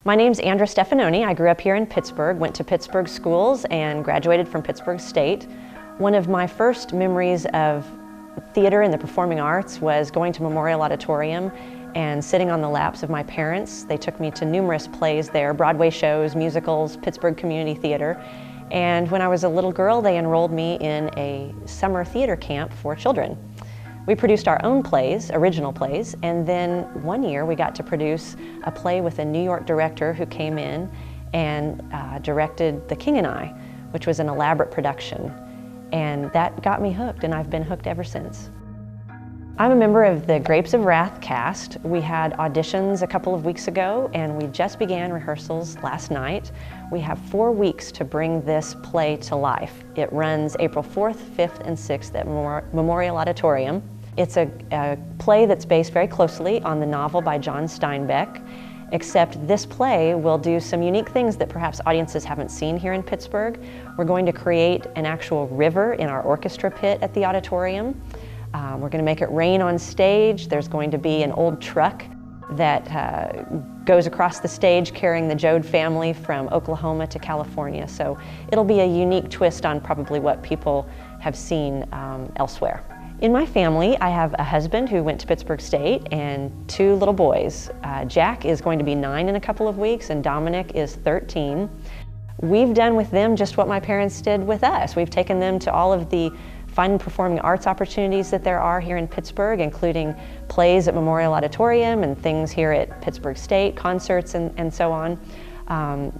My name's Andra Stefanoni. I grew up here in Pittsburgh, went to Pittsburgh schools and graduated from Pittsburgh State. One of my first memories of theater and the performing arts was going to Memorial Auditorium and sitting on the laps of my parents. They took me to numerous plays there, Broadway shows, musicals, Pittsburgh Community Theater. And when I was a little girl, they enrolled me in a summer theater camp for children. We produced our own plays, original plays, and then one year we got to produce a play with a New York director who came in and directed The King and I, which was an elaborate production. And that got me hooked, and I've been hooked ever since. I'm a member of the Grapes of Wrath cast. We had auditions a couple of weeks ago, and we just began rehearsals last night. We have 4 weeks to bring this play to life. It runs April 4th, 5th, and 6th at Memorial Auditorium. It's a play that's based very closely on the novel by John Steinbeck, except this play will do some unique things that perhaps audiences haven't seen here in Pittsburgh. We're going to create an actual river in our orchestra pit at the auditorium. We're going to make it rain on stage. There's going to be an old truck that goes across the stage carrying the Joad family from Oklahoma to California. So it'll be a unique twist on probably what people have seen elsewhere. In my family, I have a husband who went to Pittsburgh State and 2 little boys. Jack is going to be 9 in a couple of weeks, and Dominic is 13. We've done with them just what my parents did with us. We've taken them to all of the fine and performing arts opportunities that there are here in Pittsburgh, including plays at Memorial Auditorium and things here at Pittsburgh State, concerts and so on.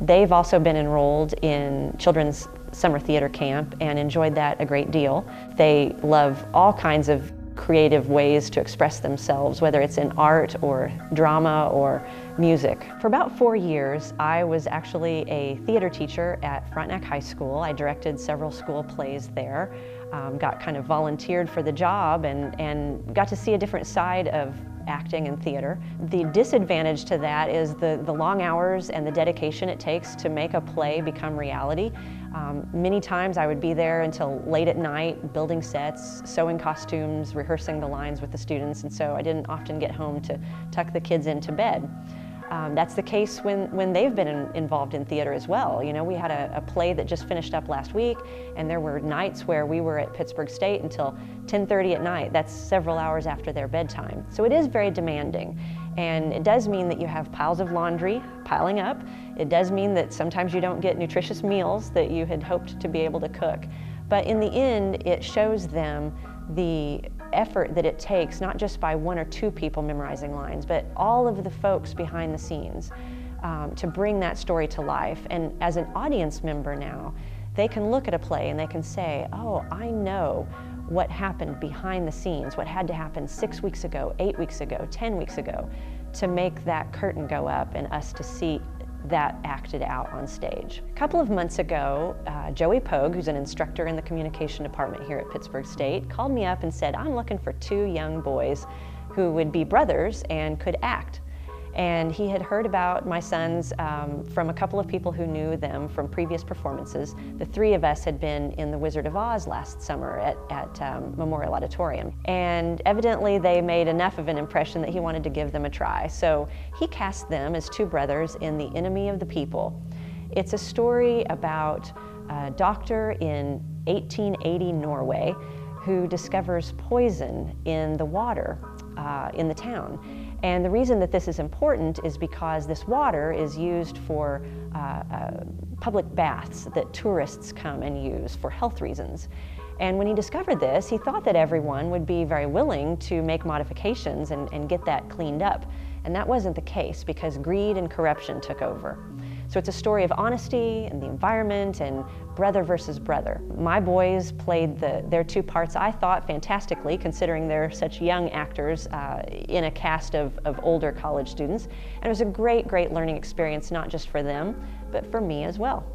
They've also been enrolled in children's summer theater camp and enjoyed that a great deal. They love all kinds of creative ways to express themselves, whether it's in art or drama or music. For about 4 years, I was actually a theater teacher at Frontenac High School. I directed several school plays there, got kind of volunteered for the job and got to see a different side of acting and theater. The disadvantage to that is the long hours and the dedication it takes to make a play become reality. Many times I would be there until late at night, building sets, sewing costumes, rehearsing the lines with the students, and so I didn't often get home to tuck the kids into bed. That's the case when they've been involved in theater as well. You know, we had a play that just finished up last week, and there were nights where we were at Pittsburgh State until 10:30 at night. That's several hours after their bedtime. So it is very demanding, and it does mean that you have piles of laundry piling up. It does mean that sometimes you don't get nutritious meals that you had hoped to be able to cook. But in the end, it shows them the effort that it takes, not just by 1 or 2 people memorizing lines, but all of the folks behind the scenes to bring that story to life. And as an audience member now, they can look at a play and they can say, oh, I know what happened behind the scenes, what had to happen 6 weeks ago, 8 weeks ago, 10 weeks ago, to make that curtain go up and us to see that acted out on stage. A couple of months ago, Joey Pogue, who's an instructor in the communication department here at Pittsburgh State, called me up and said, I'm looking for 2 young boys who would be brothers and could act. And he had heard about my sons from a couple of people who knew them from previous performances. The 3 of us had been in The Wizard of Oz last summer at Memorial Auditorium. And evidently they made enough of an impression that he wanted to give them a try. So he cast them as 2 brothers in The Enemy of the People. It's a story about a doctor in 1880 Norway who discovers poison in the water in the town. And the reason that this is important is because this water is used for public baths that tourists come and use for health reasons. And when he discovered this, he thought that everyone would be very willing to make modifications and get that cleaned up. And that wasn't the case because greed and corruption took over. So it's a story of honesty and the environment and brother versus brother. My boys played their 2 parts, I thought, fantastically, considering they're such young actors in a cast of older college students. And it was a great, great learning experience, not just for them, but for me as well.